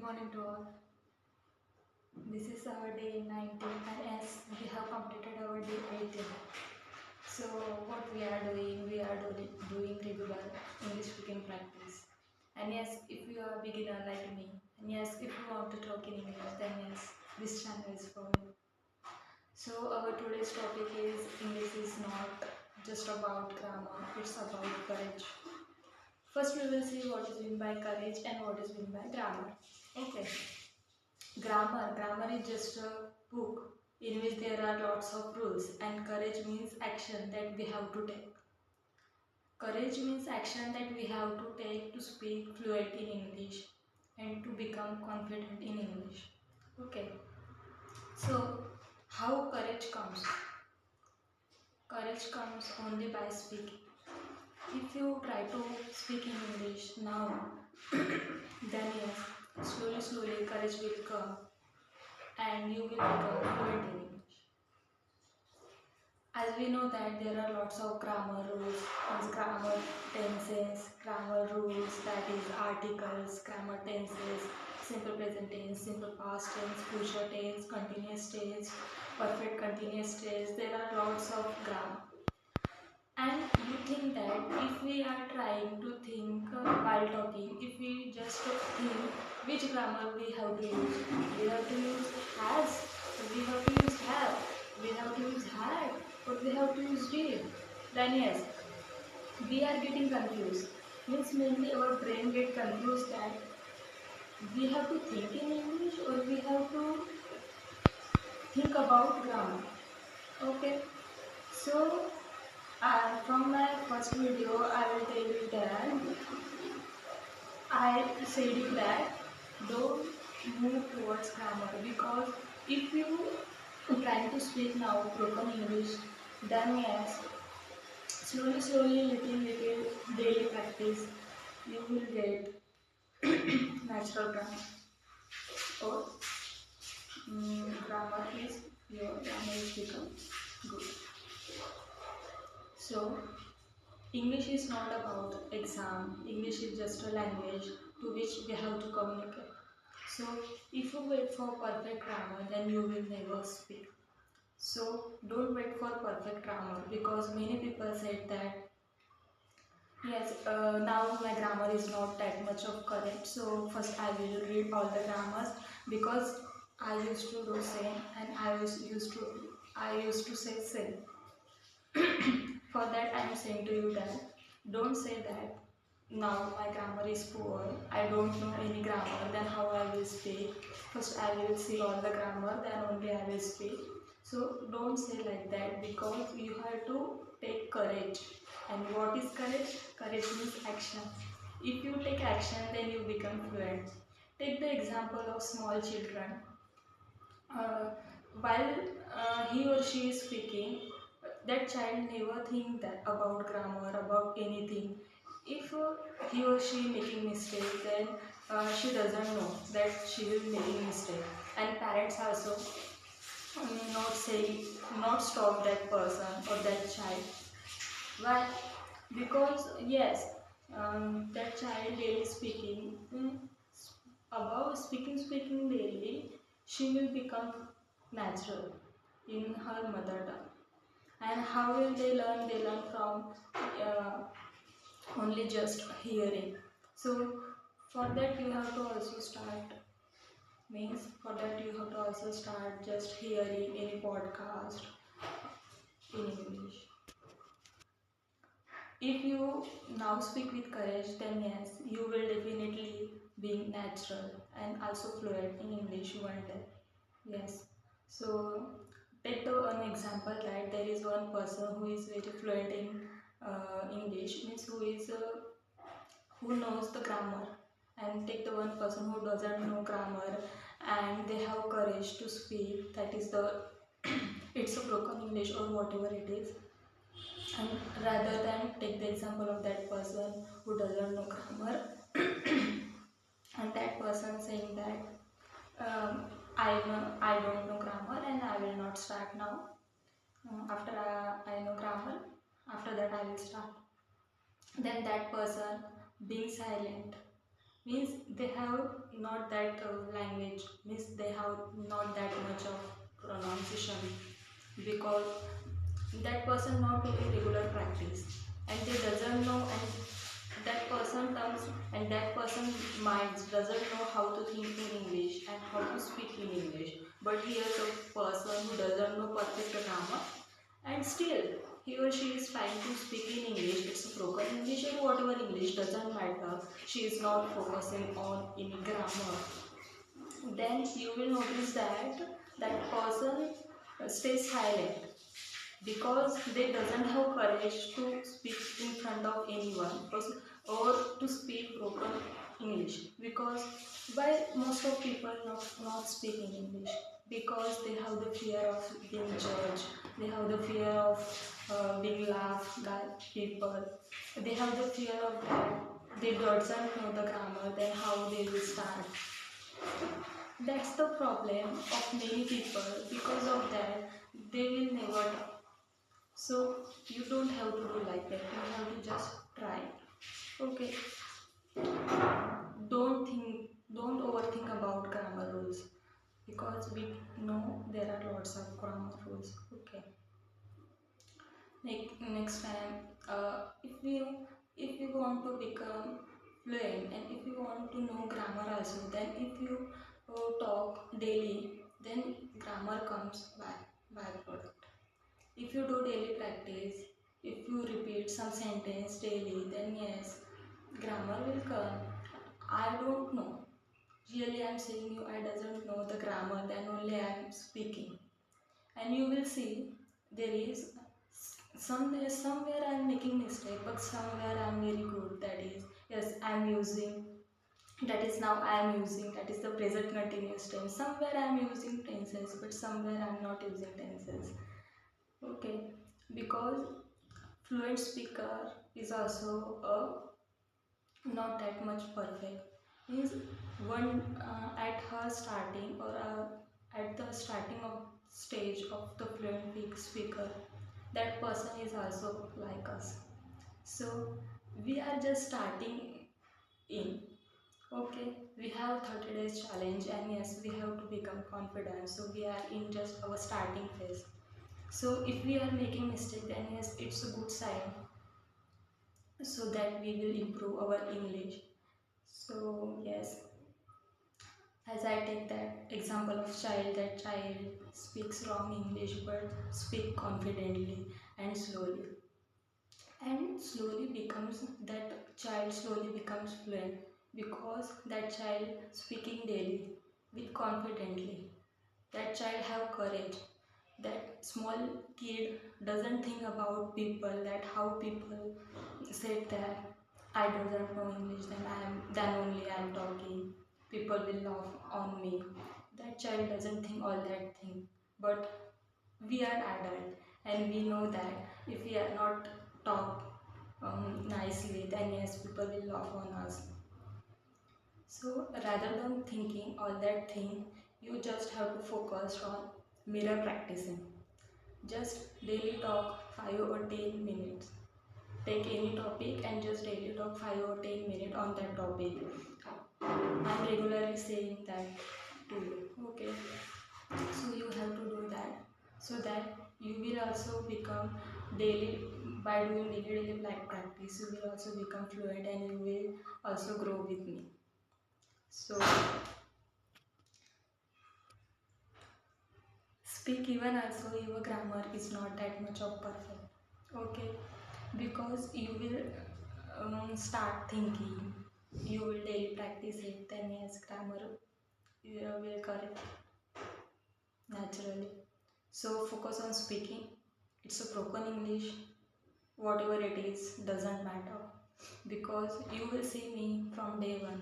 morning to all. This is our day 19 and as we have completed our day 18. So what we are doing regular English speaking practice. And yes, if you are a beginner like me, and yes, if you want to talk in English, then yes, this channel is for you. So our today's topic is English is not just about grammar, it's about courage. First we will see what is meant by courage and what is meant by grammar. Okay. Grammar is just a book in which there are lots of rules, and courage means action that we have to take. Courage means action that we have to take to speak fluent in English and to become confident in English. Okay, so how courage comes? Courage comes only by speaking. If you try to speak in English now, then yes, slowly courage will come and you will become fluent in English. As we know that there are lots of grammar rules, grammar tenses, grammar rules, that is articles, grammar tenses, simple present tense, simple past tense, future tense, continuous tense, perfect continuous tense. There are lots of grammar. And you think that if we are trying to think while talking, if we just think which grammar we have to use, we have to use has, we have to use have, we have to use had, or we have to use did, then yes, we are getting confused. Means mainly our brain get confused that we have to think in English or we have to think about grammar. Okay, so from my first video, I will tell you that I said you that don't move towards grammar, because if you try to speak now broken English, then yes, slowly, little daily practice, you will get natural grammar, or your grammar is become good. So English is not about exam. English is just a language to which we have to communicate. So if you wait for perfect grammar, then you will never speak. So don't wait for perfect grammar, because many people said that yes, now my grammar is not that much of correct. So first I will read all the grammars, because I used to do same and I used to say same. For that I am saying to you that don't say that now my grammar is poor, I don't know any grammar, then how I will speak. First I will see all the grammar, then only I will speak. So don't say like that, because you have to take courage. And what is courage? Courage means action. If you take action, then you become fluent. Take the example of small children. uh, while he or she is speaking, that child never think that about grammar, about anything. If he or she making mistake, then she doesn't know that she will making mistake. And parents also not say, not stop that person or that child. Why? Because yes, that child daily speaking, about speaking daily, she will become natural in her mother tongue. And how will they learn? They learn from uh, only just hearing. So for that you have to also start, means for that you have to also start just hearing any podcast in English. If you now speak with courage, then yes, you will definitely be natural and also fluent in English one day. Yes. So take an example that there is one person who is very fluent in English, means who knows the grammar, and take the one person who doesn't know grammar and they have courage to speak. That is the it's a broken English or whatever it is, and rather than take the example of that person who doesn't know grammar and that person saying that I don't know grammar and I will not start now. After I know grammar, after that I will start. Then that person being silent, means they have not that language, means they have not that much of pronunciation, because that person not doing regular practice, and they doesn't know, and that person comes, and that person minds doesn't know how to think in English and how to speak in English. But here's a person who doesn't know perfect grammar, and still he or she is trying to speak in English. It's a broken English or whatever English, doesn't matter. She is not focusing on any grammar. Then you will notice that that person stays silent, because they doesn't have courage to speak in front of anyone, or to speak broken English. Because why most of people not speaking English? Because they have the fear of being judged, they have the fear of being laughed by people, they have the fear of that they doesn't know the grammar, then how they will start. That's the problem of many people. Because of that, they will never talk. So you don't have to do like that. You have to just try. Okay. Don't overthink about grammar rules, because we know there are lots of grammar rules. Okay. Next time, if you want to become fluent, and if you want to know grammar also, then if you talk daily, then grammar comes by product. If you do daily practice, if you repeat some sentence daily, then yes, grammar will come. I don't know. Really, I'm saying you, I doesn't know the grammar, then only I'm speaking. And you will see there is somewhere I'm making mistake, but somewhere I'm very good. That is, yes, I'm using, that is now I am using, that is the present continuous tense. Somewhere I am using tenses, but somewhere I am not using tenses. Okay, because fluent speaker is also not that much perfect. Means one at her starting, or at the starting of stage of the fluent speaker, that person is also like us. So we are just starting in. Okay, we have 30 days challenge, and yes, we have to become confident. So we are in just our starting phase. So if we are making mistake, then yes, it's a good sign, so that we will improve our English. So yes, as I take that example of child, that child speaks wrong English but speak confidently and slowly, and slowly becomes, that child slowly becomes fluent, because that child speaking daily with confidently. That child have courage. That small kid doesn't think about people, that how people said that I don't know English, then only I am talking. People will laugh on me. That child doesn't think all that thing. But we are adult, and we know that if we are not talk nicely, then yes, people will laugh on us. So rather than thinking all that thing, you just have to focus on mirror practicing. Just daily talk 5 or 10 minutes. Take any topic and just daily talk 5 or 10 minutes on that topic. I'm regularly saying that to you. Okay. So you have to do that, so that you will also become daily, by doing daily practice, you will also become fluent, and you will also grow with me. So speak even also, your grammar is not that much of perfect. Okay, because you will start thinking, you will daily practice it, then yes, grammar you will correct naturally. So focus on speaking. It's a broken English, whatever it is, doesn't matter, because you will see me from day one.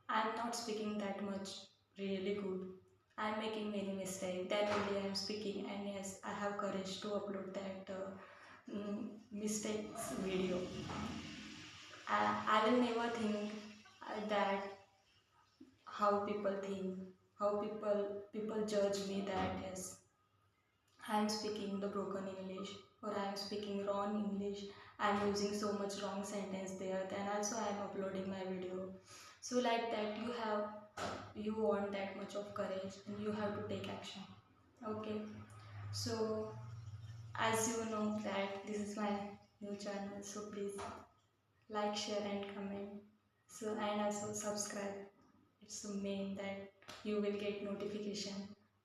I'm not speaking that much really good. I'm making many mistakes. Then only I'm speaking, and yes, I have courage to upload that mistakes video. I will never think that how people think, how people judge me, that yes, I am speaking the broken English, or I am speaking wrong English. I am using so much wrong sentence there. Then also I am uploading my video. So like that you want that much of courage and you have to take action. Okay. So as you know that this is my new channel, so please like, share and comment. So and also subscribe. It's the main that you will get notification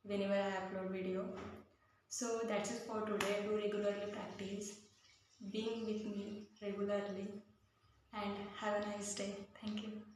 whenever I upload video. So that's it for today. Do regularly practice being with me regularly and have a nice day. Thank you.